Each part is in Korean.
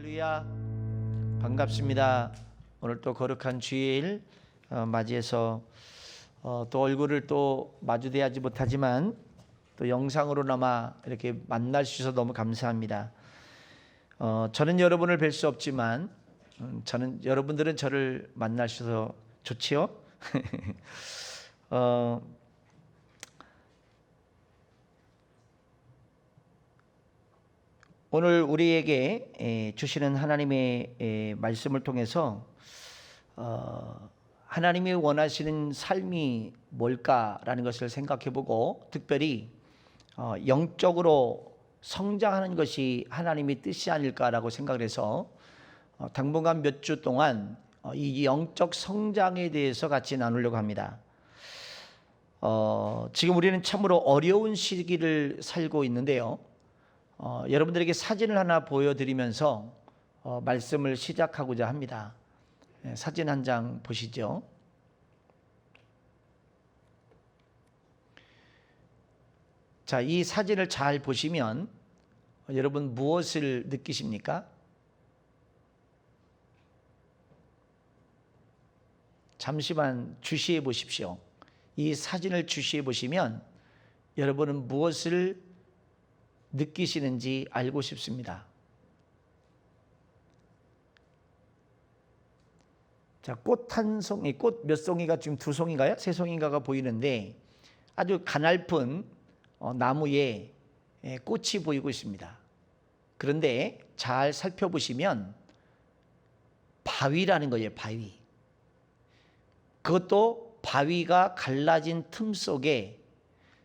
할렐루야, 반갑습니다. 오늘 또 거룩한 주일 맞이해서 또 얼굴을 또 마주대하지 못하지만 또 영상으로나마 이렇게 만날 수 있어서 너무 감사합니다. 저는 여러분을 뵐 수 없지만 여러분들은 저를 만날 수 있어서 좋지요. 오늘 우리에게 주시는 하나님의 말씀을 통해서 하나님이 원하시는 삶이 뭘까라는 것을 생각해보고 특별히 영적으로 성장하는 것이 하나님의 뜻이 아닐까라고 생각을 해서 당분간 몇 주 동안 이 영적 성장에 대해서 같이 나누려고 합니다. 지금 우리는 참으로 어려운 시기를 살고 있는데요. 여러분들에게 사진을 하나 보여드리면서 말씀을 시작하고자 합니다. 사진 한 장 보시죠. 자, 이 사진을 잘 보시면 여러분 무엇을 느끼십니까? 잠시만 주시해 보십시오. 이 사진을 주시해 보시면 여러분은 무엇을 느끼시는지 알고 싶습니다. 자, 꽃 한 송이, 꽃 몇 송이가 지금 두 송인가요? 세 송인가가 보이는데 아주 가냘픈 나무에 꽃이 보이고 있습니다. 그런데 잘 살펴보시면 바위라는 거예요. 바위. 그것도 바위가 갈라진 틈 속에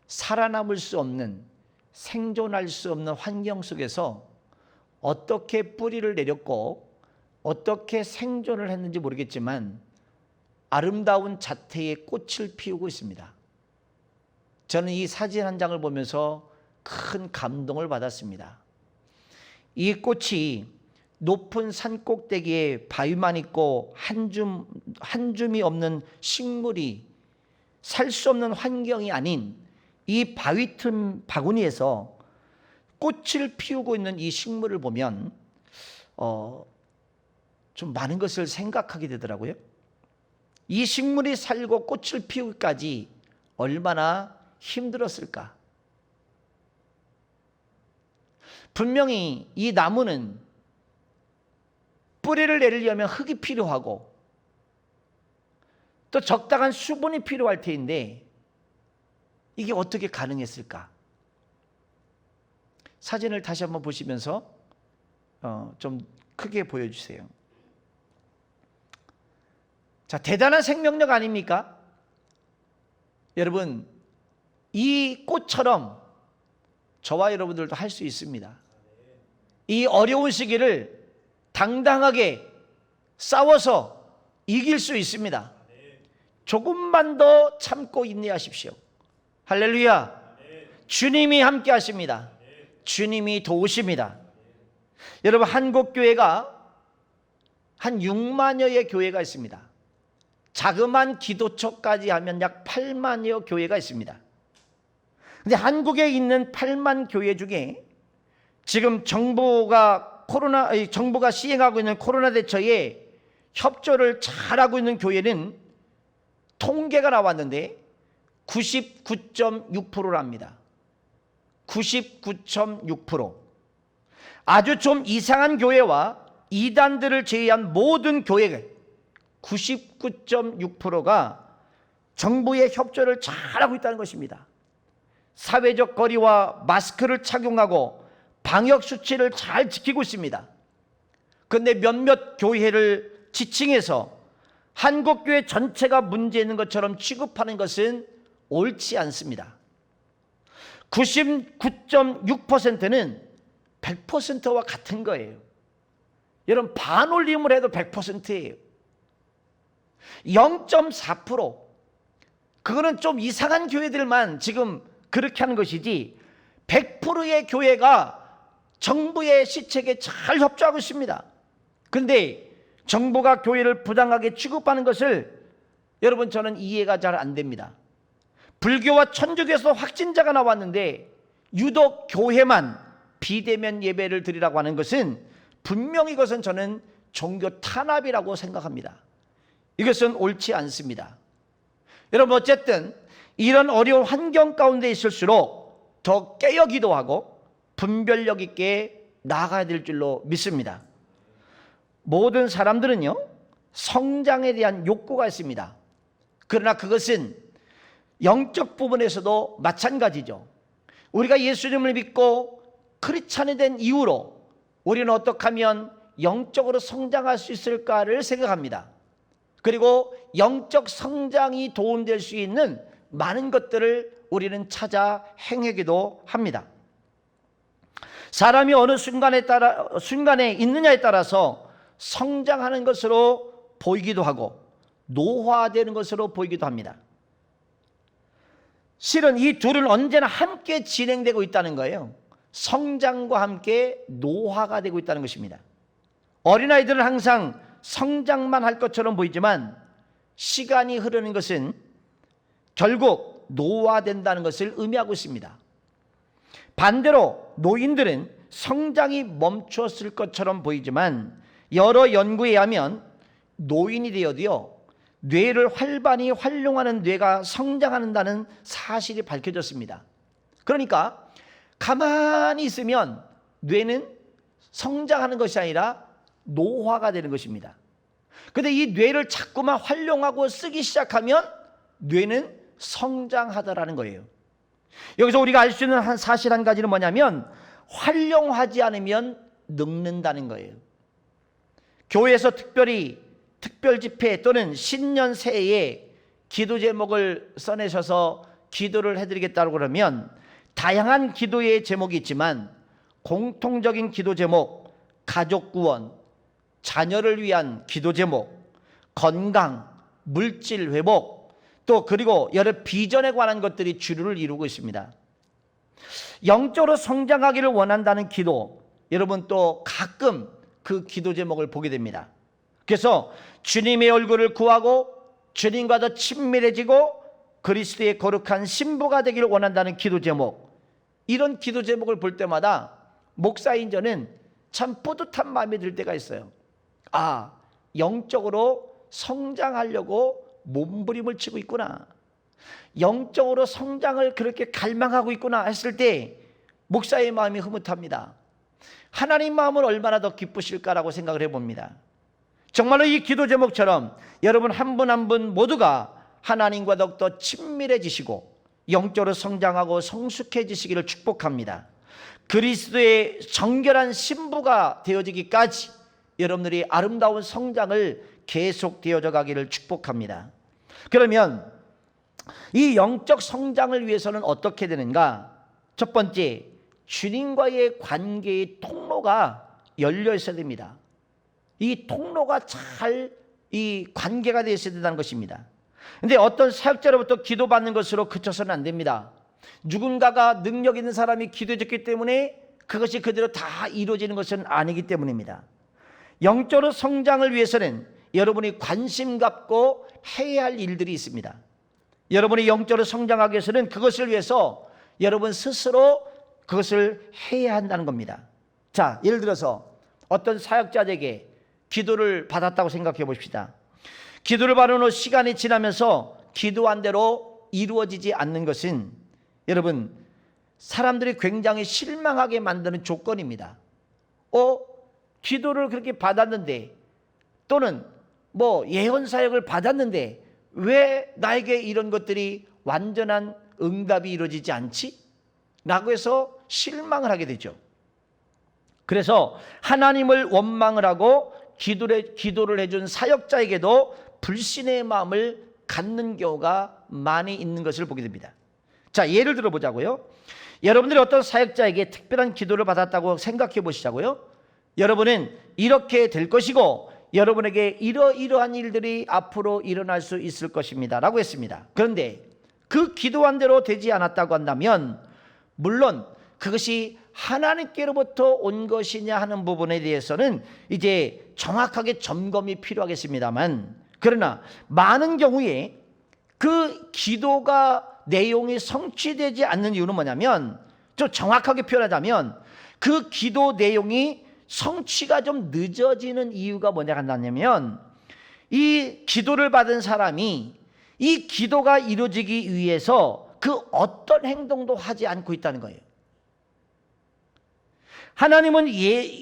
살아남을 수 없는, 생존할 수 없는 환경 속에서 어떻게 뿌리를 내렸고 어떻게 생존을 했는지 모르겠지만 아름다운 자태의 꽃을 피우고 있습니다. 저는 이 사진 한 장을 보면서 큰 감동을 받았습니다. 이 꽃이 높은 산 꼭대기에 바위만 있고 한 줌이 없는 식물이 살 수 없는 환경이 아닌 이 바위 틈 바구니에서 꽃을 피우고 있는 이 식물을 보면 좀 많은 것을 생각하게 되더라고요. 이 식물이 살고 꽃을 피우기까지 얼마나 힘들었을까. 분명히 이 나무는 뿌리를 내리려면 흙이 필요하고 또 적당한 수분이 필요할 텐데 이게 어떻게 가능했을까? 사진을 다시 한번 보시면서 좀 크게 보여주세요. 자, 대단한 생명력 아닙니까? 여러분, 이 꽃처럼 저와 여러분들도 할 수 있습니다. 이 어려운 시기를 당당하게 싸워서 이길 수 있습니다. 조금만 더 참고 인내하십시오. 할렐루야. 주님이 함께 하십니다. 주님이 도우십니다. 여러분, 한국교회가 한 6만여의 교회가 있습니다. 자그마한 기도처까지 하면 약 8만여 교회가 있습니다. 근데 한국에 있는 8만 교회 중에 지금 정부가 시행하고 있는 코로나 대처에 협조를 잘하고 있는 교회는 통계가 나왔는데 99.6%랍니다. 99.6%. 아주 좀 이상한 교회와 이단들을 제외한 모든 교회 99.6%가 정부의 협조를 잘하고 있다는 것입니다. 사회적 거리와 마스크를 착용하고 방역 수칙을 잘 지키고 있습니다. 그런데 몇몇 교회를 지칭해서 한국교회 전체가 문제 있는 것처럼 취급하는 것은 옳지 않습니다. 99.6%는 100%와 같은 거예요. 여러분, 반올림을 해도 100%예요. 0.4%, 그거는 좀 이상한 교회들만 지금 그렇게 하는 것이지 100%의 교회가 정부의 시책에 잘 협조하고 있습니다. 그런데 정부가 교회를 부당하게 취급하는 것을 여러분, 저는 이해가 잘 안 됩니다. 불교와 천주교에서 확진자가 나왔는데 유독 교회만 비대면 예배를 드리라고 하는 것은 분명히 이것은 저는 종교 탄압이라고 생각합니다. 이것은 옳지 않습니다. 여러분, 어쨌든 이런 어려운 환경 가운데 있을수록 더 깨어 기도하고 분별력 있게 나아가야 될 줄로 믿습니다. 모든 사람들은요, 성장에 대한 욕구가 있습니다. 그러나 그것은 영적 부분에서도 마찬가지죠. 우리가 예수님을 믿고 크리스찬이 된 이후로 우리는 어떻게 하면 영적으로 성장할 수 있을까를 생각합니다. 그리고 영적 성장이 도움될 수 있는 많은 것들을 우리는 찾아 행하기도 합니다. 사람이 어느 순간에 있느냐에 따라서 성장하는 것으로 보이기도 하고 노화되는 것으로 보이기도 합니다. 실은 이 둘은 언제나 함께 진행되고 있다는 거예요. 성장과 함께 노화가 되고 있다는 것입니다. 어린아이들은 항상 성장만 할 것처럼 보이지만 시간이 흐르는 것은 결국 노화된다는 것을 의미하고 있습니다. 반대로 노인들은 성장이 멈추었을 것처럼 보이지만 여러 연구에 의하면 노인이 되어도요, 뇌를 활발히 활용하는 뇌가 성장한다는 사실이 밝혀졌습니다. 그러니까 가만히 있으면 뇌는 성장하는 것이 아니라 노화가 되는 것입니다. 그런데 이 뇌를 자꾸만 활용하고 쓰기 시작하면 뇌는 성장하더라는 거예요. 여기서 우리가 알 수 있는 사실 한 가지는 뭐냐면 활용하지 않으면 늙는다는 거예요. 교회에서 특별히 특별 집회 또는 신년 새해에 기도 제목을 써내셔서 기도를 해드리겠다고 그러면 다양한 기도의 제목이 있지만 공통적인 기도 제목, 가족 구원, 자녀를 위한 기도 제목, 건강, 물질 회복, 또 그리고 여러 비전에 관한 것들이 주류를 이루고 있습니다. 영적으로 성장하기를 원한다는 기도, 여러분 또 가끔 그 기도 제목을 보게 됩니다. 그래서 주님의 얼굴을 구하고 주님과 더 친밀해지고 그리스도의 거룩한 신부가 되기를 원한다는 기도 제목, 이런 기도 제목을 볼 때마다 목사인 저는 참 뿌듯한 마음이 들 때가 있어요. 아, 영적으로 성장하려고 몸부림을 치고 있구나, 영적으로 성장을 그렇게 갈망하고 있구나 했을 때 목사의 마음이 흐뭇합니다. 하나님 마음을 얼마나 더 기쁘실까라고 생각을 해봅니다. 정말로 이 기도 제목처럼 여러분 한 분 한 분 모두가 하나님과 더욱더 친밀해지시고 영적으로 성장하고 성숙해지시기를 축복합니다. 그리스도의 정결한 신부가 되어지기까지 여러분들이 아름다운 성장을 계속 되어져 가기를 축복합니다. 그러면 이 영적 성장을 위해서는 어떻게 되는가? 첫 번째, 주님과의 관계의 통로가 열려 있어야 됩니다. 이 통로가 잘 이 관계가 되어 있어야 된다는 것입니다. 그런데 어떤 사역자로부터 기도받는 것으로 그쳐서는 안 됩니다. 누군가가 능력 있는 사람이 기도해줬기 때문에 그것이 그대로 다 이루어지는 것은 아니기 때문입니다. 영적으로 성장을 위해서는 여러분이 관심 갖고 해야 할 일들이 있습니다. 여러분이 영적으로 성장하기 위해서는 그것을 위해서 여러분 스스로 그것을 해야 한다는 겁니다. 자, 예를 들어서 어떤 사역자에게 기도를 받았다고 생각해 봅시다. 기도를 받은 후 시간이 지나면서 기도한 대로 이루어지지 않는 것은 여러분 사람들이 굉장히 실망하게 만드는 조건입니다. 기도를 그렇게 받았는데 또는 예언 사역을 받았는데 왜 나에게 이런 것들이 완전한 응답이 이루어지지 않지? 라고 해서 실망을 하게 되죠. 그래서 하나님을 원망을 하고 기도를 해준 사역자에게도 불신의 마음을 갖는 경우가 많이 있는 것을 보게 됩니다. 자, 예를 들어보자고요. 여러분들이 어떤 사역자에게 특별한 기도를 받았다고 생각해 보시자고요. 여러분은 이렇게 될 것이고 여러분에게 이러이러한 일들이 앞으로 일어날 수 있을 것입니다 라고 했습니다. 그런데 그 기도한 대로 되지 않았다고 한다면 물론 그것이 하나님께로부터 온 것이냐 하는 부분에 대해서는 이제 정확하게 점검이 필요하겠습니다만, 그러나 많은 경우에 그 기도가 내용이 성취되지 않는 이유는 뭐냐면, 좀 정확하게 표현하자면 그 기도 내용이 성취가 좀 늦어지는 이유가 뭐냐가 나냐면, 이 기도를 받은 사람이 이 기도가 이루어지기 위해서 그 어떤 행동도 하지 않고 있다는 거예요. 하나님은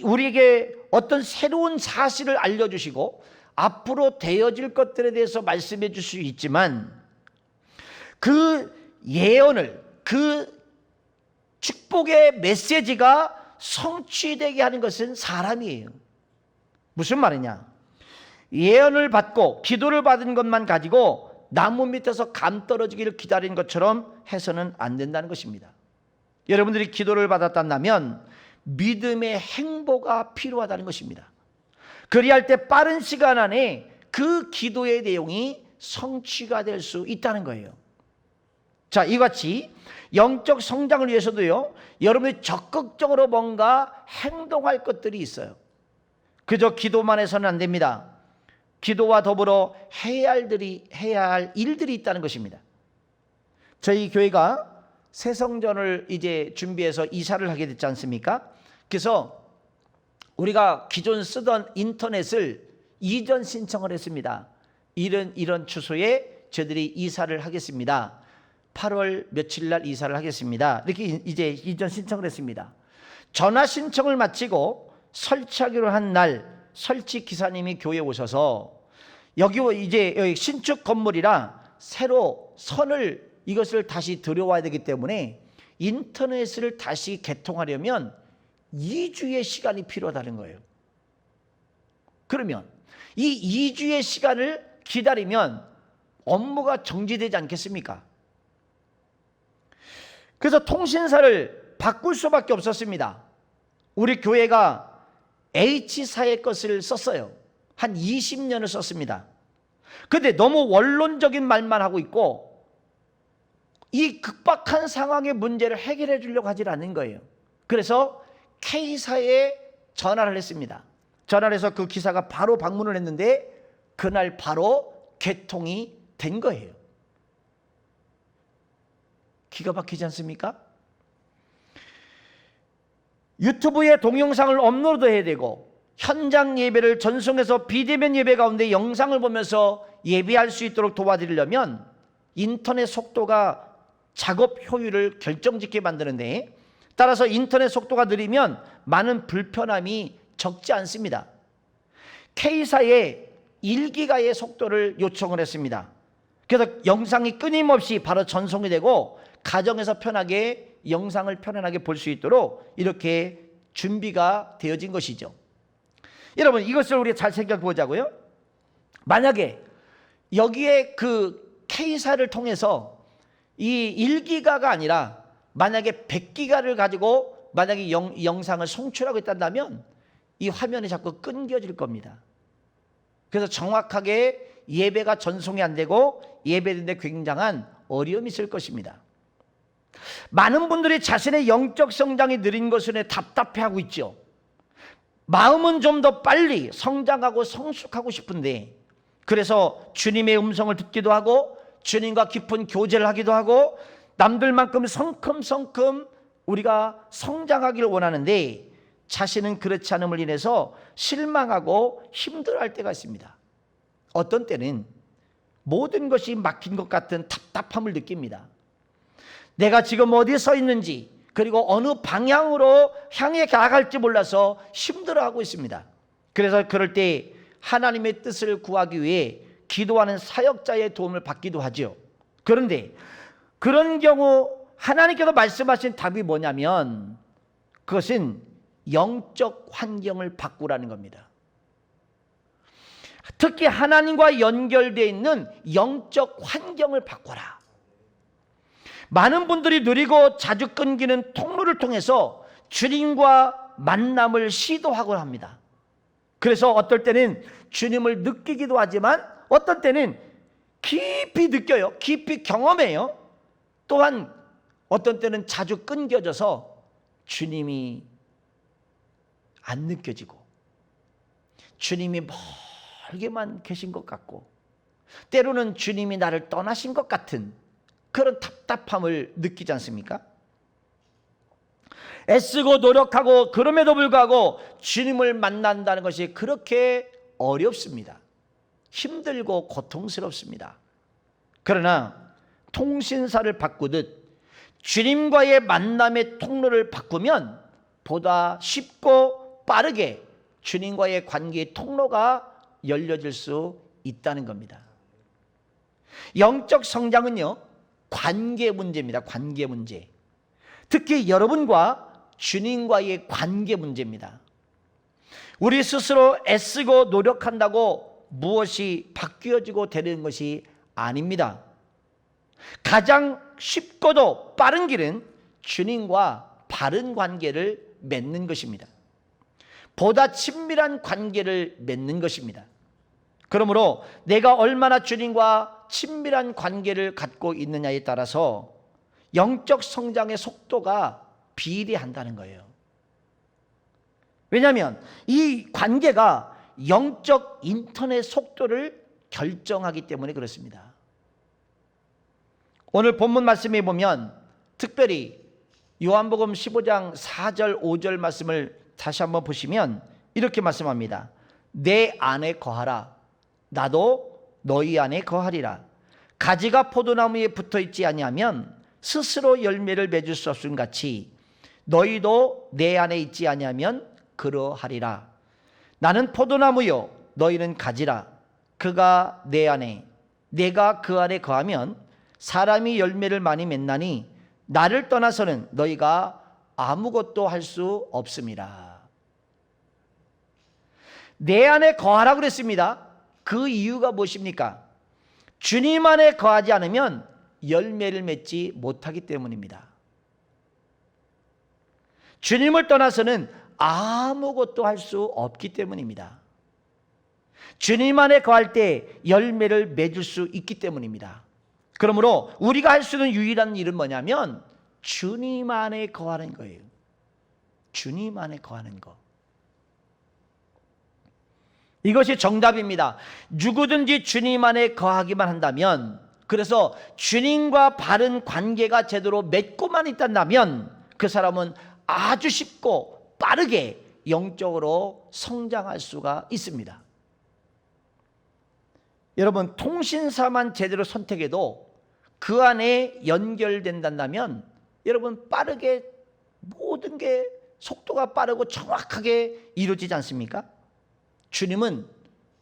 우리에게 어떤 새로운 사실을 알려주시고 앞으로 되어질 것들에 대해서 말씀해 줄 수 있지만, 그 예언을, 그 축복의 메시지가 성취되게 하는 것은 사람이에요. 무슨 말이냐? 예언을 받고 기도를 받은 것만 가지고 나무 밑에서 감 떨어지기를 기다리는 것처럼 해서는 안 된다는 것입니다. 여러분들이 기도를 받았다면 믿음의 행보가 필요하다는 것입니다. 그리할 때 빠른 시간 안에 그 기도의 내용이 성취가 될 수 있다는 거예요. 자, 이같이 영적 성장을 위해서도요, 여러분이 적극적으로 뭔가 행동할 것들이 있어요. 그저 기도만 해서는 안 됩니다. 기도와 더불어 해야 할 일들이 있다는 것입니다. 저희 교회가 새 성전을 이제 준비해서 이사를 하게 됐지 않습니까? 그래서 우리가 기존 쓰던 인터넷을 이전 신청을 했습니다. 이런 주소에 저희들이 이사를 하겠습니다. 8월 며칠 날 이사를 하겠습니다. 이렇게 이제 이전 신청을 했습니다. 전화 신청을 마치고 설치하기로 한 날 설치 기사님이 교회에 오셔서 여기 신축 건물이라 새로 선을 이것을 다시 들여와야 되기 때문에 인터넷을 다시 개통하려면 2주의 시간이 필요하다는 거예요. 그러면 이 2주의 시간을 기다리면 업무가 정지되지 않겠습니까? 그래서 통신사를 바꿀 수밖에 없었습니다. 우리 교회가 H사의 것을 썼어요. 한 20년을 썼습니다. 그런데 너무 원론적인 말만 하고 있고 이 급박한 상황의 문제를 해결해 주려고 하질 않는 거예요. 그래서 K사에 전화를 했습니다. 전화를 해서 그 기사가 바로 방문을 했는데 그날 바로 개통이 된 거예요. 기가 막히지 않습니까? 유튜브에 동영상을 업로드해야 되고 현장 예배를 전송해서 비대면 예배 가운데 영상을 보면서 예배할 수 있도록 도와드리려면 인터넷 속도가 작업 효율을 결정짓게 만드는데, 따라서 인터넷 속도가 느리면 많은 불편함이 적지 않습니다. K사에 1기가의 속도를 요청을 했습니다. 그래서 영상이 끊임없이 바로 전송이 되고 가정에서 편하게 영상을 편안하게 볼 수 있도록 이렇게 준비가 되어진 것이죠. 여러분, 이것을 우리가 잘 생각해 보자고요. 만약에 여기에 그 K사를 통해서 이 1기가가 아니라 만약에 100기가를 가지고 만약에 영상을 송출하고 있다면 이 화면이 자꾸 끊겨질 겁니다. 그래서 정확하게 예배가 전송이 안 되고 예배드리는데 굉장한 어려움이 있을 것입니다. 많은 분들이 자신의 영적 성장이 느린 것을 답답해하고 있죠. 마음은 좀 더 빨리 성장하고 성숙하고 싶은데, 그래서 주님의 음성을 듣기도 하고 주님과 깊은 교제를 하기도 하고 남들만큼 성큼성큼 우리가 성장하기를 원하는데 자신은 그렇지 않음을 인해서 실망하고 힘들어할 때가 있습니다. 어떤 때는 모든 것이 막힌 것 같은 답답함을 느낍니다. 내가 지금 어디에 서 있는지, 그리고 어느 방향으로 향해 나갈지 몰라서 힘들어하고 있습니다. 그래서 그럴 때 하나님의 뜻을 구하기 위해 기도하는 사역자의 도움을 받기도 하죠. 그런데 그런 경우 하나님께서 말씀하신 답이 뭐냐면 그것은 영적 환경을 바꾸라는 겁니다. 특히 하나님과 연결되어 있는 영적 환경을 바꿔라. 많은 분들이 느리고 자주 끊기는 통로를 통해서 주님과 만남을 시도하곤 합니다. 그래서 어떨 때는 주님을 느끼기도 하지만 어떤 때는 깊이 느껴요. 깊이 경험해요. 또한 어떤 때는 자주 끊겨져서 주님이 안 느껴지고 주님이 멀게만 계신 것 같고 때로는 주님이 나를 떠나신 것 같은 그런 답답함을 느끼지 않습니까? 애쓰고 노력하고 그럼에도 불구하고 주님을 만난다는 것이 그렇게 어렵습니다. 힘들고 고통스럽습니다. 그러나 통신사를 바꾸듯 주님과의 만남의 통로를 바꾸면 보다 쉽고 빠르게 주님과의 관계의 통로가 열려질 수 있다는 겁니다. 영적 성장은요, 관계 문제입니다. 관계 문제. 특히 여러분과 주님과의 관계 문제입니다. 우리 스스로 애쓰고 노력한다고 무엇이 바뀌어지고 되는 것이 아닙니다. 가장 쉽고도 빠른 길은 주님과 바른 관계를 맺는 것입니다. 보다 친밀한 관계를 맺는 것입니다. 그러므로 내가 얼마나 주님과 친밀한 관계를 갖고 있느냐에 따라서 영적 성장의 속도가 비례한다는 거예요. 왜냐하면 이 관계가 영적 인터넷 속도를 결정하기 때문에 그렇습니다. 오늘 본문 말씀에 보면 특별히 요한복음 15장 4절 5절 말씀을 다시 한번 보시면 이렇게 말씀합니다. 내 안에 거하라. 나도 너희 안에 거하리라. 가지가 포도나무에 붙어있지 아니하면 스스로 열매를 맺을 수 없음 같이 너희도 내 안에 있지 아니하면 그러하리라. 나는 포도나무요 너희는 가지라. 그가 내 안에 내가 그 안에 거하면 사람이 열매를 많이 맺나니 나를 떠나서는 너희가 아무것도 할 수 없음이라. 내 안에 거하라 그랬습니다. 그 이유가 무엇입니까? 주님 안에 거하지 않으면 열매를 맺지 못하기 때문입니다. 주님을 떠나서는 아무것도 할 수 없기 때문입니다. 주님 안에 거할 때 열매를 맺을 수 있기 때문입니다. 그러므로 우리가 할 수 있는 유일한 일은 뭐냐면 주님 안에 거하는 거예요. 주님 안에 거하는 것. 이것이 정답입니다. 누구든지 주님 안에 거하기만 한다면, 그래서 주님과 바른 관계가 제대로 맺고만 있다면 그 사람은 아주 쉽고 빠르게 영적으로 성장할 수가 있습니다. 여러분, 통신사만 제대로 선택해도 그 안에 연결된다면 여러분 빠르게 모든 게 속도가 빠르고 정확하게 이루어지지 않습니까? 주님은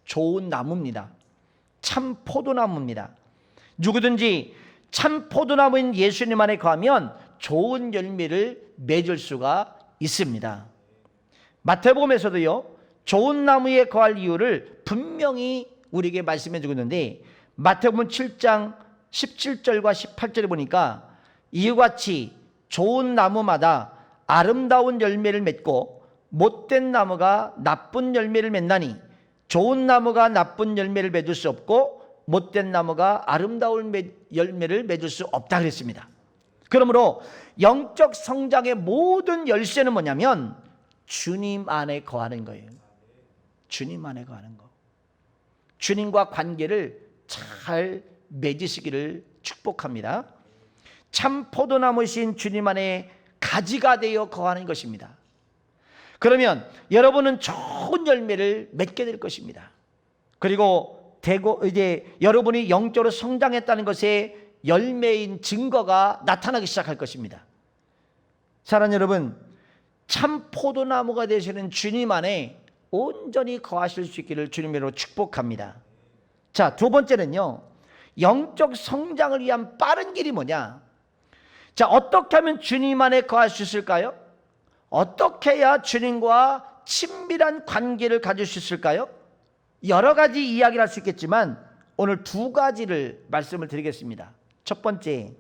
좋은 나무입니다. 참 포도나무입니다. 누구든지 참 포도나무인 예수님 안에 거하면 좋은 열매를 맺을 수가 있습니다. 마태복음에서도요, 좋은 나무에 거할 이유를 분명히 우리에게 말씀해 주고 있는데, 마태복음 7장 17절과 18절에 보니까 이와 같이 좋은 나무마다 아름다운 열매를 맺고 못된 나무가 나쁜 열매를 맺나니 좋은 나무가 나쁜 열매를 맺을 수 없고 못된 나무가 아름다운 열매를 맺을 수 없다 그랬습니다. 그러므로 영적 성장의 모든 열쇠는 뭐냐면 주님 안에 거하는 거예요. 주님 안에 거하는 거. 주님과 관계를 잘 맺으시기를 축복합니다. 참 포도나무이신 주님 안에 가지가 되어 거하는 것입니다. 그러면 여러분은 좋은 열매를 맺게 될 것입니다. 그리고 이제 여러분이 영적으로 성장했다는 것의 열매인 증거가 나타나기 시작할 것입니다. 사랑하는 여러분, 참 포도나무가 되시는 주님 안에 온전히 거하실 수 있기를 주님으로 축복합니다. 자, 두 번째는요, 영적 성장을 위한 빠른 길이 뭐냐? 자, 어떻게 하면 주님 안에 거할 수 있을까요? 어떻게 해야 주님과 친밀한 관계를 가질 수 있을까요? 여러 가지 이야기를 할 수 있겠지만 오늘 두 가지를 말씀을 드리겠습니다. 첫 번째,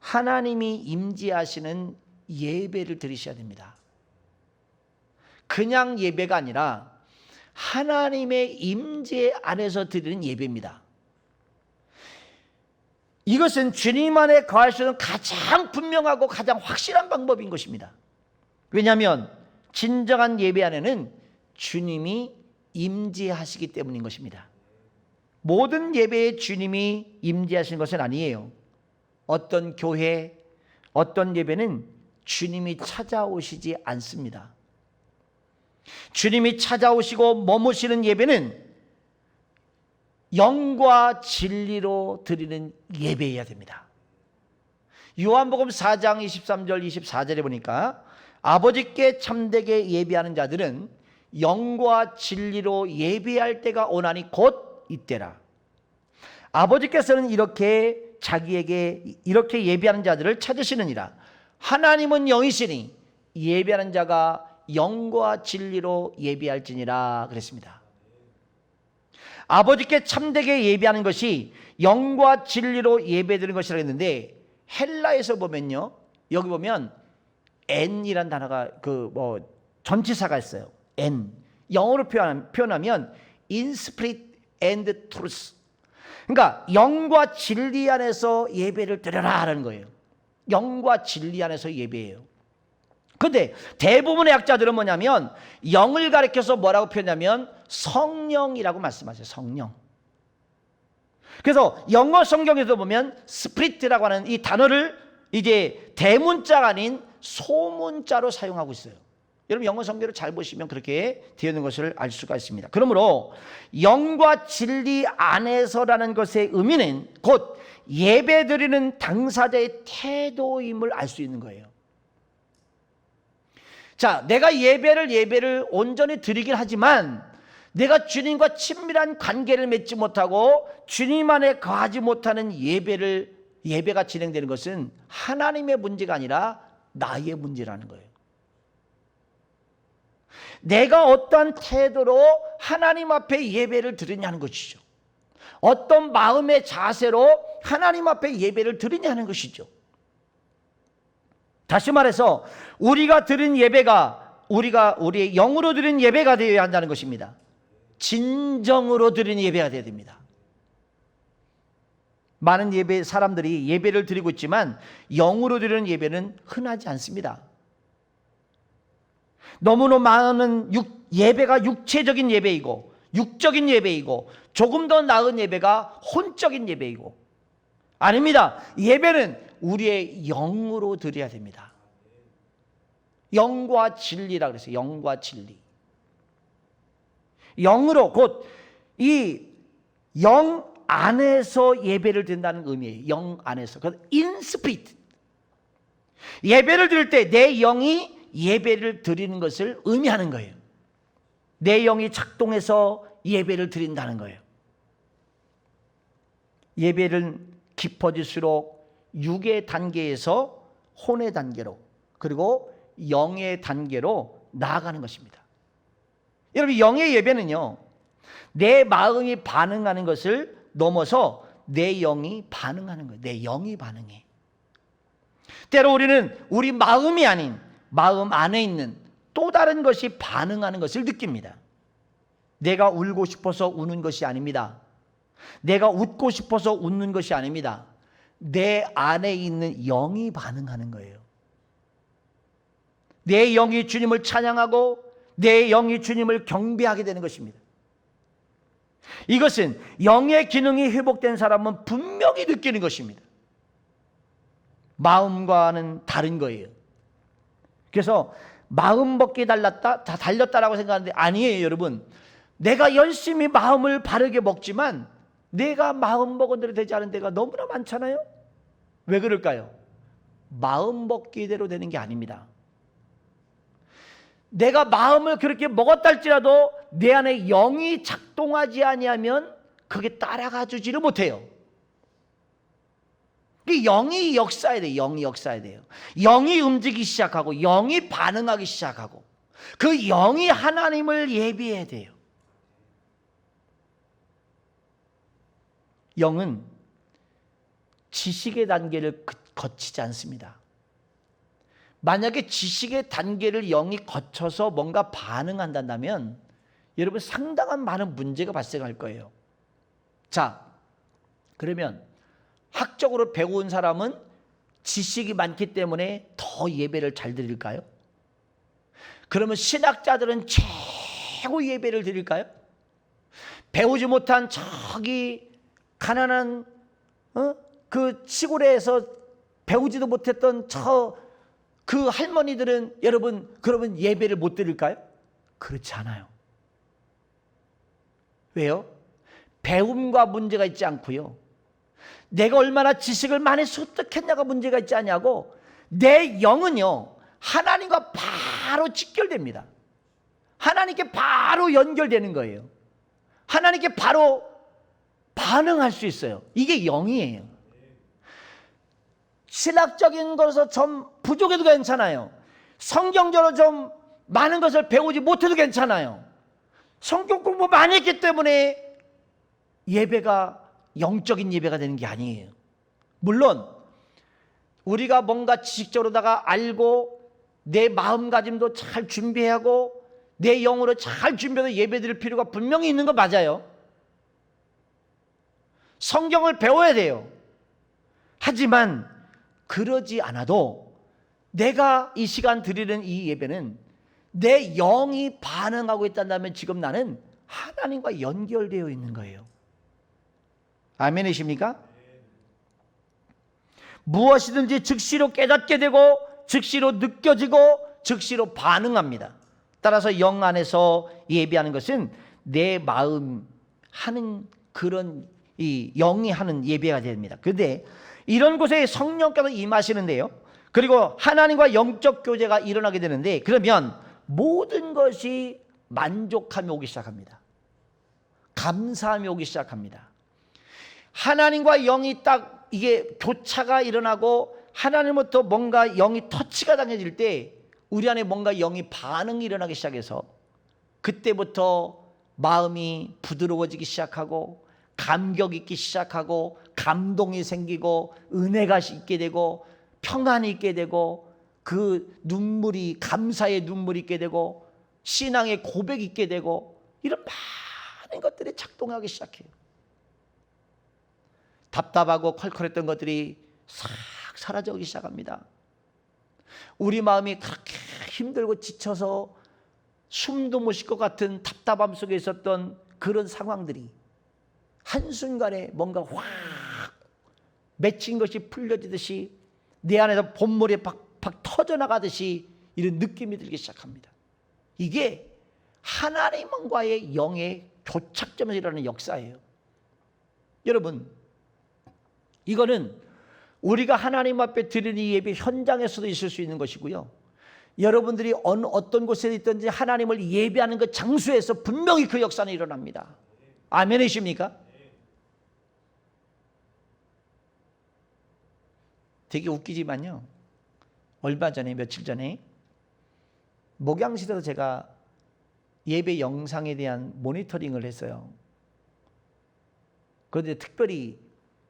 하나님이 임재하시는 예배를 드리셔야 됩니다. 그냥 예배가 아니라 하나님의 임재 안에서 드리는 예배입니다. 이것은 주님 안에 거할 수 있는 가장 분명하고 가장 확실한 방법인 것입니다. 왜냐하면 진정한 예배 안에는 주님이 임재하시기 때문인 것입니다. 모든 예배에 주님이 임재하시는 것은 아니에요. 어떤 교회, 어떤 예배는 주님이 찾아오시지 않습니다. 주님이 찾아오시고 머무시는 예배는 영과 진리로 드리는 예배여야 됩니다. 요한복음 4장 23절 24절에 보니까 아버지께 참되게 예배하는 자들은 영과 진리로 예배할 때가 오나니 곧 이때라. 아버지께서는 이렇게 자기에게 이렇게 예배하는 자들을 찾으시느니라. 하나님은 영이시니 예배하는 자가 영과 진리로 예배할지니라 그랬습니다. 아버지께 참되게 예배하는 것이 영과 진리로 예배드리는 것이라고 했는데, 헬라에서 보면요, 여기 보면 n이란 단어가 전치사가 있어요. n. 영어로 표현하면 in spirit and truth. 그러니까 영과 진리 안에서 예배를 드려라 하는 거예요. 영과 진리 안에서 예배예요. 그런데 대부분의 학자들은 뭐냐면 영을 가리켜서 뭐라고 표현하면 성령이라고 말씀하세요. 성령. 그래서 영어 성경에서 보면 스피릿이라고 하는 이 단어를 이제 대문자가 아닌 소문자로 사용하고 있어요. 여러분 영어 성경을 잘 보시면 그렇게 되어 있는 것을 알 수가 있습니다. 그러므로 영과 진리 안에서라는 것의 의미는 곧 예배드리는 당사자의 태도임을 알 수 있는 거예요. 자, 내가 예배를 온전히 드리긴 하지만 내가 주님과 친밀한 관계를 맺지 못하고 주님 안에 거하지 못하는 예배가 진행되는 것은 하나님의 문제가 아니라 나의 문제라는 거예요. 내가 어떠한 태도로 하나님 앞에 예배를 드리냐는 것이죠. 어떤 마음의 자세로 하나님 앞에 예배를 드리냐는 것이죠. 다시 말해서 우리가 드린 예배가 우리의 영으로 드린 예배가 되어야 한다는 것입니다. 진정으로 드린 예배가 되어야 됩니다. 많은 사람들이 예배를 드리고 있지만 영으로 드리는 예배는 흔하지 않습니다. 너무나 많은 예배가 육체적인 예배이고 육적인 예배이고 조금 더 나은 예배가 혼적인 예배이고, 아닙니다. 예배는 우리의 영으로 드려야 됩니다. 영과 진리라 그랬어요. 영과 진리. 영으로 곧 이 영 안에서 예배를 드린다는 의미예요. 영 안에서. in spirit. 예배를 드릴 때 내 영이 예배를 드리는 것을 의미하는 거예요. 내 영이 작동해서 예배를 드린다는 거예요. 예배는 깊어질수록 육의 단계에서 혼의 단계로, 그리고 영의 단계로 나아가는 것입니다. 여러분, 영의 예배는요, 내 마음이 반응하는 것을 넘어서 내 영이 반응하는 거예요. 내 영이 반응해. 때로 우리는 우리 마음이 아닌 마음 안에 있는 또 다른 것이 반응하는 것을 느낍니다. 내가 울고 싶어서 우는 것이 아닙니다. 내가 웃고 싶어서 웃는 것이 아닙니다. 내 안에 있는 영이 반응하는 거예요. 내 영이 주님을 찬양하고 내 영이 주님을 경배하게 되는 것입니다. 이것은 영의 기능이 회복된 사람은 분명히 느끼는 것입니다. 마음과는 다른 거예요. 그래서 마음 먹기 달렸다라고 생각하는데 아니에요, 여러분. 내가 열심히 마음을 바르게 먹지만 내가 마음 먹은 대로 되지 않은 데가 너무나 많잖아요. 왜 그럴까요? 마음 먹기대로 되는 게 아닙니다. 내가 마음을 그렇게 먹었다 할지라도 내 안에 영이 작동하지 아니하면 그게 따라가 주지를 못해요. 영이 역사해야 돼요. 영이 역사해야 돼요. 영이 움직이기 시작하고 영이 반응하기 시작하고 그 영이 하나님을 예비해야 돼요. 영은 지식의 단계를 거치지 않습니다. 만약에 지식의 단계를 영이 거쳐서 뭔가 반응한다면 여러분 상당한 많은 문제가 발생할 거예요. 자, 그러면 학적으로 배운 사람은 지식이 많기 때문에 더 예배를 잘 드릴까요? 그러면 신학자들은 최고 예배를 드릴까요? 배우지 못한 저기 가난한 그 시골에서 배우지도 못했던 그 할머니들은 여러분 그러면 예배를 못 드릴까요? 그렇지 않아요. 왜요? 배움과 문제가 있지 않고요. 내가 얼마나 지식을 많이 습득했냐가 문제가 있지 않냐고, 내 영은요 하나님과 바로 직결됩니다. 하나님께 바로 연결되는 거예요. 하나님께 바로 반응할 수 있어요. 이게 영이에요. 신학적인 것에서 좀 부족해도 괜찮아요. 성경적으로 좀 많은 것을 배우지 못해도 괜찮아요. 성경 공부 많이 했기 때문에 예배가 영적인 예배가 되는 게 아니에요. 물론 우리가 뭔가 지식적으로다가 알고 내 마음가짐도 잘 준비하고 내 영으로 잘 준비해서 예배드릴 필요가 분명히 있는 거 맞아요. 성경을 배워야 돼요. 하지만 그러지 않아도 내가 이 시간 드리는 이 예배는 내 영이 반응하고 있다면 지금 나는 하나님과 연결되어 있는 거예요. 아멘이십니까? 무엇이든지 즉시로 깨닫게 되고 즉시로 느껴지고 즉시로 반응합니다. 따라서 영 안에서 예배하는 것은 내 마음 하는 그런 이 영이 하는 예배가 됩니다. 그런데 이런 곳에 성령께서 임하시는데요, 그리고 하나님과 영적 교제가 일어나게 되는데, 그러면 모든 것이 만족함이 오기 시작합니다. 감사함이 오기 시작합니다. 하나님과 영이 딱 이게 교차가 일어나고 하나님부터 뭔가 영이 터치가 당해질 때 우리 안에 뭔가 영이 반응이 일어나기 시작해서 그때부터 마음이 부드러워지기 시작하고 감격 있기 시작하고 감동이 생기고 은혜가 있게 되고 평안이 있게 되고 그 눈물이 감사의 눈물이 있게 되고 신앙의 고백이 있게 되고 이런 많은 것들이 작동하기 시작해요. 답답하고 컬컬했던 것들이 싹 사라지기 시작합니다. 우리 마음이 그렇게 힘들고 지쳐서 숨도 못 쉴 것 같은 답답함 속에 있었던 그런 상황들이 한순간에 뭔가 확 맺힌 것이 풀려지듯이 내 안에서 본물이 팍팍 터져나가듯이 이런 느낌이 들기 시작합니다. 이게 하나님과의 영의 교착점에서 일어나는 역사예요. 여러분, 이거는 우리가 하나님 앞에 드리는 이 예배 현장에서도 있을 수 있는 것이고요, 여러분들이 어떤 곳에 있든지 하나님을 예배하는 그 장소에서 분명히 그 역사는 일어납니다. 아멘이십니까? 되게 웃기지만요, 얼마 전에 며칠 전에 목양실에서 제가 예배 영상에 대한 모니터링을 했어요. 그런데 특별히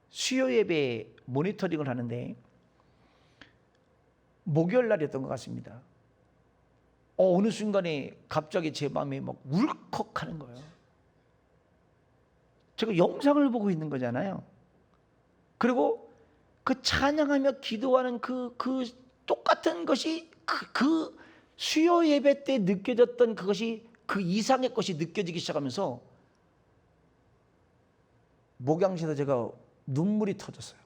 수요 예배 모니터링을 하는데 목요일 날이었던 것 같습니다. 어느 순간에 갑자기 제 마음이 막 울컥하는 거예요. 제가 영상을 보고 있는 거잖아요. 그리고 그 찬양하며 기도하는 그 똑같은 것이 그 수요 예배 때 느껴졌던 그것이 그 이상의 것이 느껴지기 시작하면서 목양실에서 제가 눈물이 터졌어요.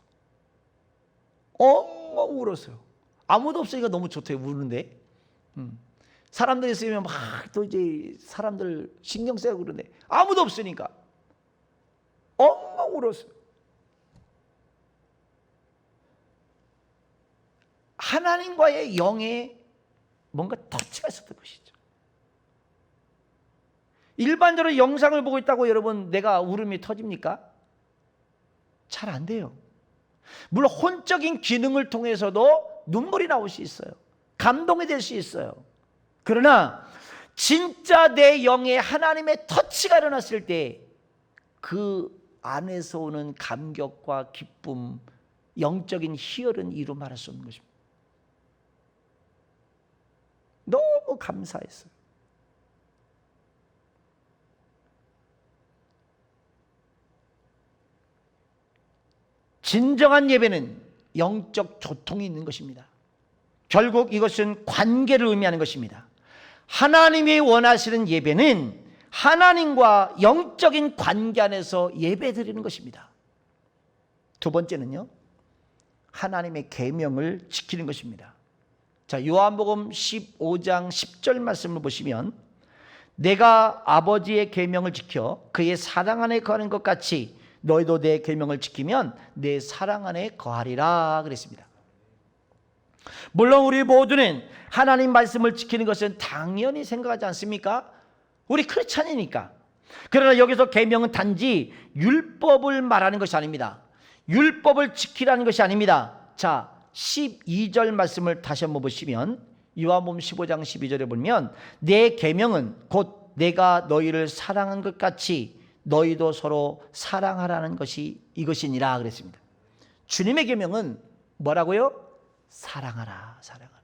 엉엉 울었어요. 아무도 없으니까 너무 좋대요, 우는데. 사람들이 있으면 막 또 이제 사람들 신경 쓰고 그러는데 아무도 없으니까 엉엉 울었어요. 하나님과의 영에 뭔가 터치가 있었던 것이죠. 일반적으로 영상을 보고 있다고 여러분 내가 울음이 터집니까? 잘 안 돼요. 물론 혼적인 기능을 통해서도 눈물이 나올 수 있어요. 감동이 될 수 있어요. 그러나 진짜 내 영에 하나님의 터치가 일어났을 때 그 안에서 오는 감격과 기쁨, 영적인 희열은 이루 말할 수 없는 것입니다. 너무 감사했어요. 진정한 예배는 영적 조통이 있는 것입니다. 결국 이것은 관계를 의미하는 것입니다. 하나님이 원하시는 예배는 하나님과 영적인 관계 안에서 예배드리는 것입니다. 두 번째는요, 하나님의 계명을 지키는 것입니다. 자, 요한복음 15장 10절 말씀을 보시면 내가 아버지의 계명을 지켜 그의 사랑 안에 거하는 것 같이 너희도 내 계명을 지키면 내 사랑 안에 거하리라 그랬습니다. 물론 우리 모두는 하나님 말씀을 지키는 것은 당연히 생각하지 않습니까? 우리 크리스찬이니까. 그러나 여기서 계명은 단지 율법을 말하는 것이 아닙니다. 율법을 지키라는 것이 아닙니다. 자, 12절 말씀을 다시 한번 보시면 요한복음 15장 12절에 보면 내 계명은 곧 내가 너희를 사랑한 것 같이 너희도 서로 사랑하라는 것이 이것이니라 그랬습니다. 주님의 계명은 뭐라고요? 사랑하라, 사랑하라.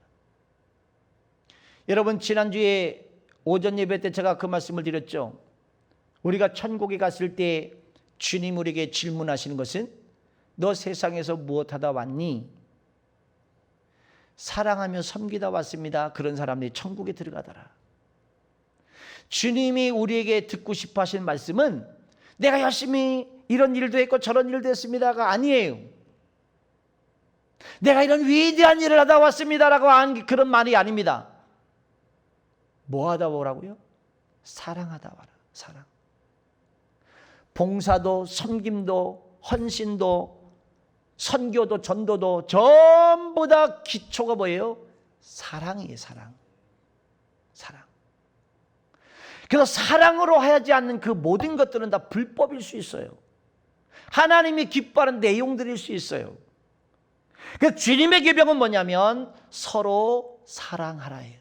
여러분, 지난주에 오전 예배 때 제가 그 말씀을 드렸죠. 우리가 천국에 갔을 때 주님 우리에게 질문하시는 것은 너 세상에서 무엇하다 왔니? 사랑하며 섬기다 왔습니다. 그런 사람들이 천국에 들어가더라. 주님이 우리에게 듣고 싶어 하시는 말씀은 내가 열심히 이런 일도 했고 저런 일도 했습니다가 아니에요. 내가 이런 위대한 일을 하다 왔습니다라고 하는 그런 말이 아닙니다. 뭐 하다 오라고요? 사랑하다 와라. 사랑. 봉사도 섬김도 헌신도 선교도 전도도 전부 다 기초가 뭐예요? 사랑이에요. 사랑. 사랑. 그래서 사랑으로 하지 않는 그 모든 것들은 다 불법일 수 있어요. 하나님이 기뻐하는 내용들일 수 있어요. 그래서 주님의 계명은 뭐냐면 서로 사랑하라예요.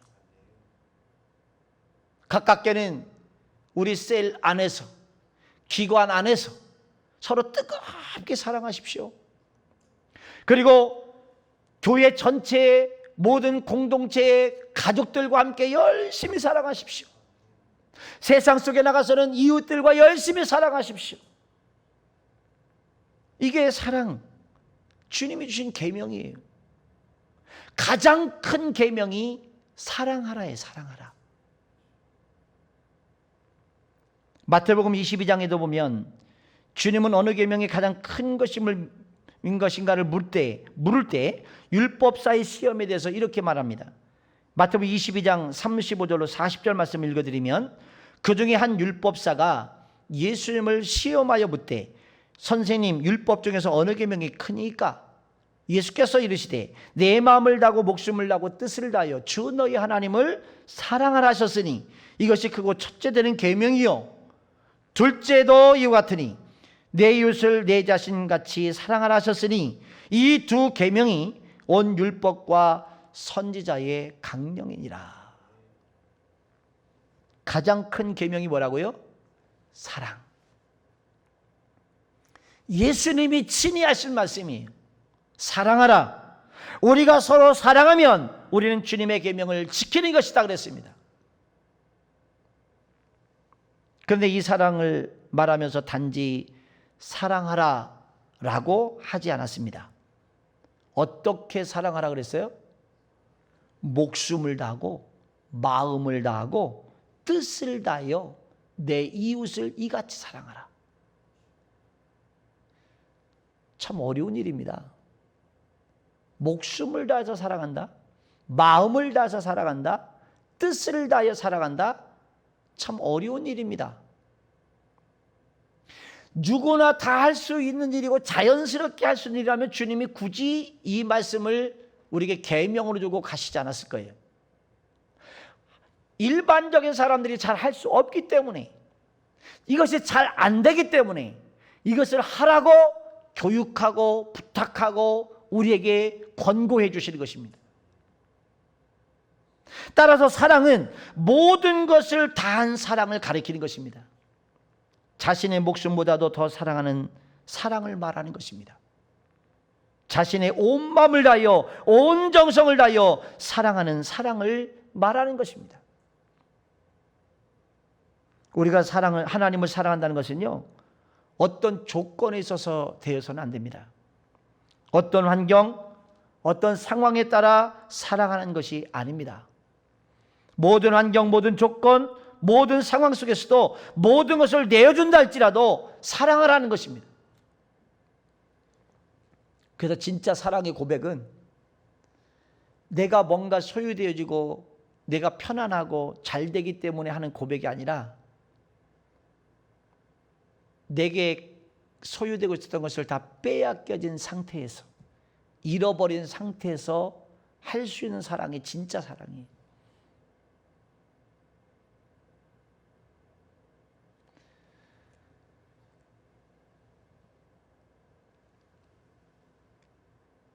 가깝게는 우리 셀 안에서, 기관 안에서 서로 뜨겁게 사랑하십시오. 그리고 교회 전체의 모든 공동체의 가족들과 함께 열심히 사랑하십시오. 세상 속에 나가서는 이웃들과 열심히 사랑하십시오. 이게 사랑, 주님이 주신 계명이에요. 가장 큰 계명이 사랑하라예요. 사랑하라. 마태복음 22장에도 보면 주님은 어느 계명이 가장 큰 것인가를 물을 때 율법사의 시험에 대해서 이렇게 말합니다. 마태복음 22장 35절로 40절 말씀 읽어드리면 그 중에 한 율법사가 예수님을 시험하여 묻되 선생님, 율법 중에서 어느 계명이 크니까? 예수께서 이르시되 내 마음을 다하고 목숨을 다하고 뜻을 다하여 주 너희 하나님을 사랑하라 하셨으니 이것이 크고 첫째 되는 계명이요 둘째도 이와 같으니 내 이웃을 내 자신같이 사랑하라 하셨으니 이 두 계명이 온 율법과 선지자의 강령이니라. 가장 큰 계명이 뭐라고요? 사랑. 예수님이 친히 하신 말씀이에요. 사랑하라. 우리가 서로 사랑하면 우리는 주님의 계명을 지키는 것이다 그랬습니다. 그런데 이 사랑을 말하면서 단지 사랑하라 라고 하지 않았습니다. 어떻게 사랑하라 그랬어요? 목숨을 다하고 마음을 다하고 뜻을 다하여 내 이웃을 이같이 사랑하라. 참 어려운 일입니다. 목숨을 다해서 사랑한다. 마음을 다해서 사랑한다. 뜻을 다하여 사랑한다. 참 어려운 일입니다. 누구나 다 할 수 있는 일이고 자연스럽게 할 수 있는 일이라면 주님이 굳이 이 말씀을 우리에게 계명으로 주고 가시지 않았을 거예요. 일반적인 사람들이 잘 할 수 없기 때문에, 이것이 잘 안 되기 때문에 이것을 하라고 교육하고 부탁하고 우리에게 권고해 주시는 것입니다. 따라서 사랑은 모든 것을 다한 사랑을 가리키는 것입니다. 자신의 목숨보다도 더 사랑하는 사랑을 말하는 것입니다. 자신의 온 마음을 다하여 온 정성을 다하여 사랑하는 사랑을 말하는 것입니다. 우리가 하나님을 사랑한다는 것은요, 어떤 조건에 있어서 되어서는 안 됩니다. 어떤 환경, 어떤 상황에 따라 사랑하는 것이 아닙니다. 모든 환경, 모든 조건, 모든 상황 속에서도 모든 것을 내어준다 할지라도 사랑하라는 것입니다. 그래서 진짜 사랑의 고백은 내가 뭔가 소유되어지고 내가 편안하고 잘 되기 때문에 하는 고백이 아니라 내게 소유되고 있었던 것을 다 빼앗겨진 상태에서, 잃어버린 상태에서 할 수 있는 사랑이 진짜 사랑이에요.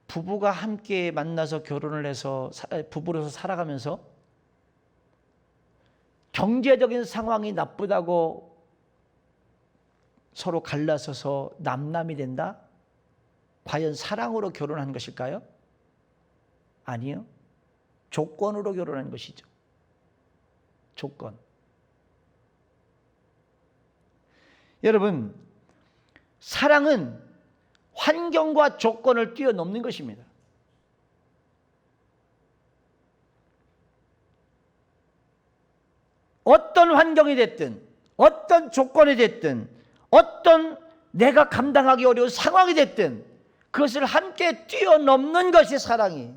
부부가 함께 만나서 결혼을 해서 부부로서 살아가면서 경제적인 상황이 나쁘다고 서로 갈라서서 남남이 된다? 과연 사랑으로 결혼한 것일까요? 아니요. 조건으로 결혼한 것이죠. 조건. 여러분, 사랑은 환경과 조건을 뛰어넘는 것입니다. 어떤 환경이 됐든, 어떤 조건이 됐든, 어떤 내가 감당하기 어려운 상황이 됐든 그것을 함께 뛰어넘는 것이 사랑이에요.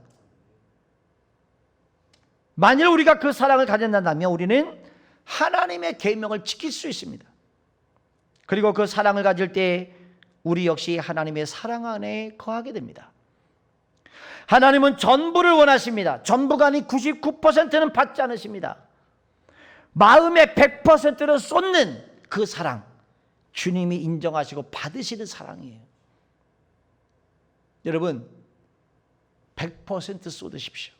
만일 우리가 그 사랑을 가진다면 우리는 하나님의 계명을 지킬 수 있습니다. 그리고 그 사랑을 가질 때 우리 역시 하나님의 사랑 안에 거하게 됩니다. 하나님은 전부를 원하십니다. 전부가 아닌 99%는 받지 않으십니다. 마음의 100%를 쏟는 그 사랑, 주님이 인정하시고 받으시는 사랑이에요. 여러분, 100% 쏟으십시오.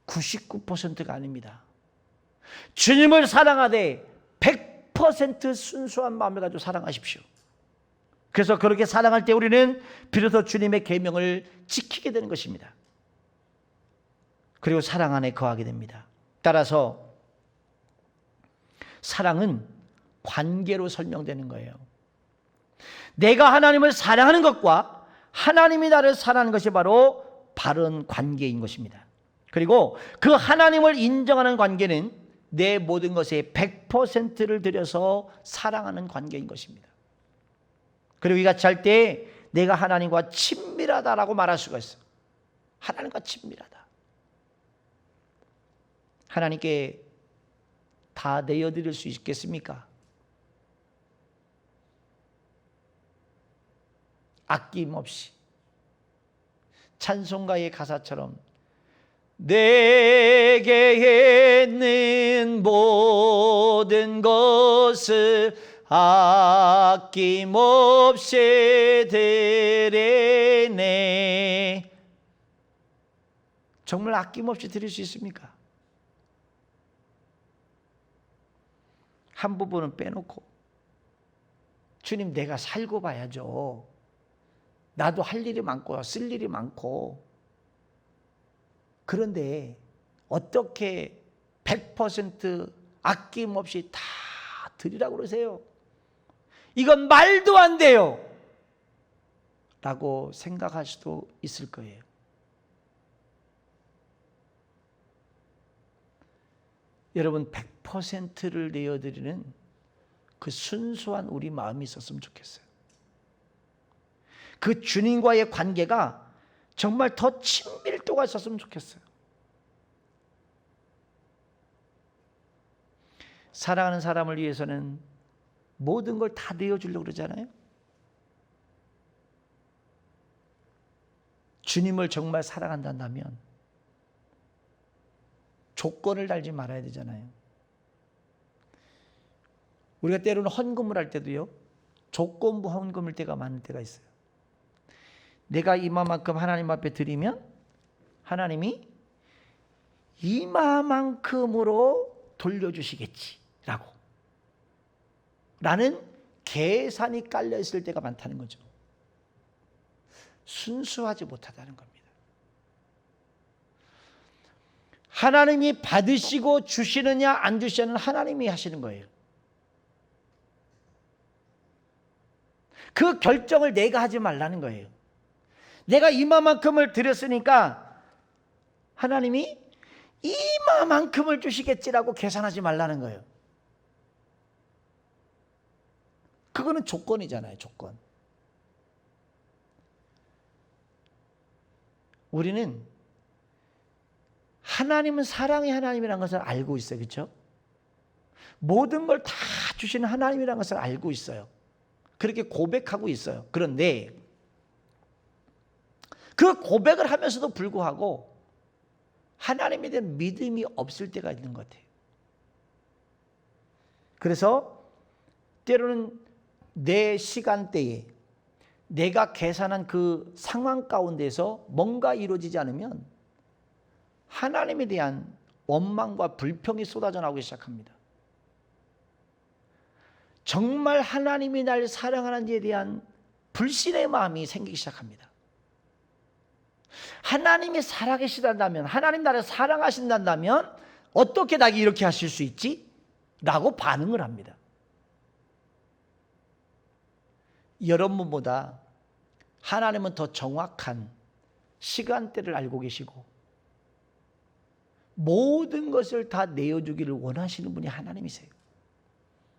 99%가 아닙니다. 주님을 사랑하되 100% 순수한 마음을 가지고 사랑하십시오. 그래서 그렇게 사랑할 때 우리는 비로소 주님의 계명을 지키게 되는 것입니다. 그리고 사랑 안에 거하게 됩니다. 따라서 사랑은 관계로 설명되는 거예요. 내가 하나님을 사랑하는 것과 하나님이 나를 사랑하는 것이 바로 바른 관계인 것입니다. 그리고 그 하나님을 인정하는 관계는 내 모든 것에 100%를 들여서 사랑하는 관계인 것입니다. 그리고 이같이 할 때 내가 하나님과 친밀하다라고 말할 수가 있어요. 하나님과 친밀하다. 하나님께 다 내어드릴 수 있겠습니까? 아낌없이. 찬송가의 가사처럼 내게 있는 모든 것을 아낌없이 드리네. 정말 아낌없이 드릴 수 있습니까? 한 부분은 빼놓고 주님, 내가 살고 봐야죠. 나도 할 일이 많고 쓸 일이 많고. 그런데 어떻게 100% 아낌없이 다 드리라고 그러세요? 이건 말도 안 돼요 라고 생각할 수도 있을 거예요. 여러분, 100%를 내어드리는 그 순수한 우리 마음이 있었으면 좋겠어요. 그 주님과의 관계가 정말 더 친밀도가 있었으면 좋겠어요. 사랑하는 사람을 위해서는 모든 걸 다 내어주려고 그러잖아요. 주님을 정말 사랑한다면 조건을 달지 말아야 되잖아요. 우리가 때로는 헌금을 할 때도요, 조건부 헌금일 때가 많을 때가 있어요. 내가 이마만큼 하나님 앞에 드리면 하나님이 이마만큼으로 돌려주시겠지라고 라는 계산이 깔려 있을 때가 많다는 거죠. 순수하지 못하다는 겁니다. 하나님이 받으시고 주시느냐 안 주시느냐는 하나님이 하시는 거예요. 그 결정을 내가 하지 말라는 거예요. 내가 이마만큼을 드렸으니까 하나님이 이마만큼을 주시겠지라고 계산하지 말라는 거예요. 그거는 조건이잖아요, 조건. 우리는 하나님은 사랑의 하나님이라는 것을 알고 있어요. 그렇죠? 모든 걸 다 주시는 하나님이라는 것을 알고 있어요. 그렇게 고백하고 있어요. 그런데 그 고백을 하면서도 불구하고 하나님에 대한 믿음이 없을 때가 있는 것 같아요. 그래서 때로는 내 시간대에 내가 계산한 그 상황 가운데서 뭔가 이루어지지 않으면 하나님에 대한 원망과 불평이 쏟아져 나오기 시작합니다. 정말 하나님이 날 사랑하는지에 대한 불신의 마음이 생기기 시작합니다. 하나님이 살아계시단다면, 하나님 나를 사랑하신다면 어떻게 나에게 이렇게 하실 수 있지? 라고 반응을 합니다. 여러분보다 하나님은 더 정확한 시간대를 알고 계시고 모든 것을 다 내어주기를 원하시는 분이 하나님이세요.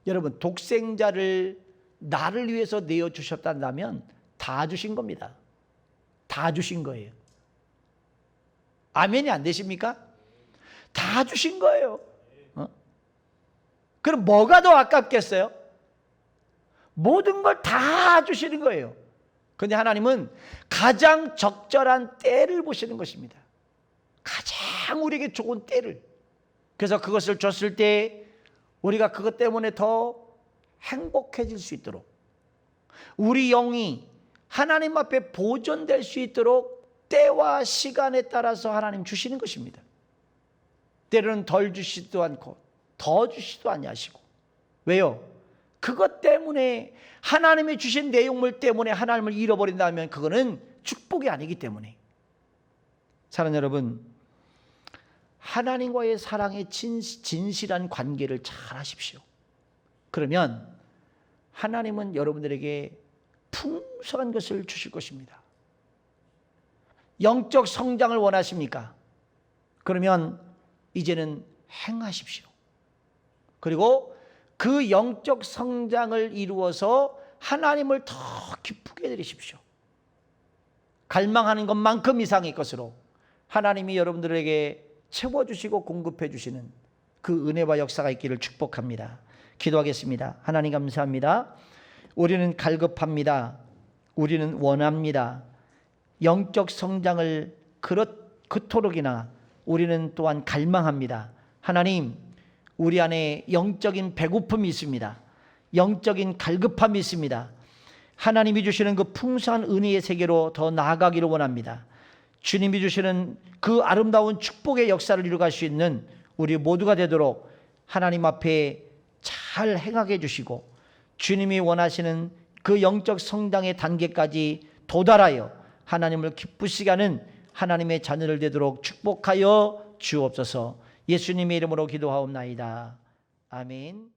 여러분, 독생자를 나를 위해서 내어주셨다면 다 주신 겁니다. 다 주신 거예요. 아멘이 안 되십니까? 다 주신 거예요. 그럼 뭐가 더 아깝겠어요? 모든 걸 다 주시는 거예요. 그런데 하나님은 가장 적절한 때를 보시는 것입니다. 가장 우리에게 좋은 때를. 그래서 그것을 줬을 때 우리가 그것 때문에 더 행복해질 수 있도록, 우리 영이 하나님 앞에 보존될 수 있도록 때와 시간에 따라서 하나님 주시는 것입니다. 때로는 덜 주시지도 않고 더 주시지도 아니하시고. 왜요? 그것 때문에, 하나님이 주신 내용물 때문에 하나님을 잃어버린다면 그거는 축복이 아니기 때문에. 사랑하는 여러분, 하나님과의 사랑의 진실한 관계를 잘 하십시오. 그러면 하나님은 여러분들에게 풍성한 것을 주실 것입니다. 영적 성장을 원하십니까? 그러면 이제는 행하십시오. 그리고 그 영적 성장을 이루어서 하나님을 더 기쁘게 해드리십시오. 갈망하는 것만큼 이상의 것으로 하나님이 여러분들에게 채워주시고 공급해 주시는 그 은혜와 역사가 있기를 축복합니다. 기도하겠습니다. 하나님 감사합니다. 우리는 갈급합니다. 우리는 원합니다. 영적 성장을 그토록이나 우리는 또한 갈망합니다. 하나님, 우리 안에 영적인 배고픔이 있습니다. 영적인 갈급함이 있습니다. 하나님이 주시는 그 풍성한 은혜의 세계로 더 나아가기를 원합니다. 주님이 주시는 그 아름다운 축복의 역사를 이루어갈 수 있는 우리 모두가 되도록 하나님 앞에 잘 행하게 해주시고, 주님이 원하시는 그 영적 성장의 단계까지 도달하여 하나님을 기쁘시게 하는 하나님의 자녀들 되도록 축복하여 주옵소서. 예수님의 이름으로 기도하옵나이다. 아멘.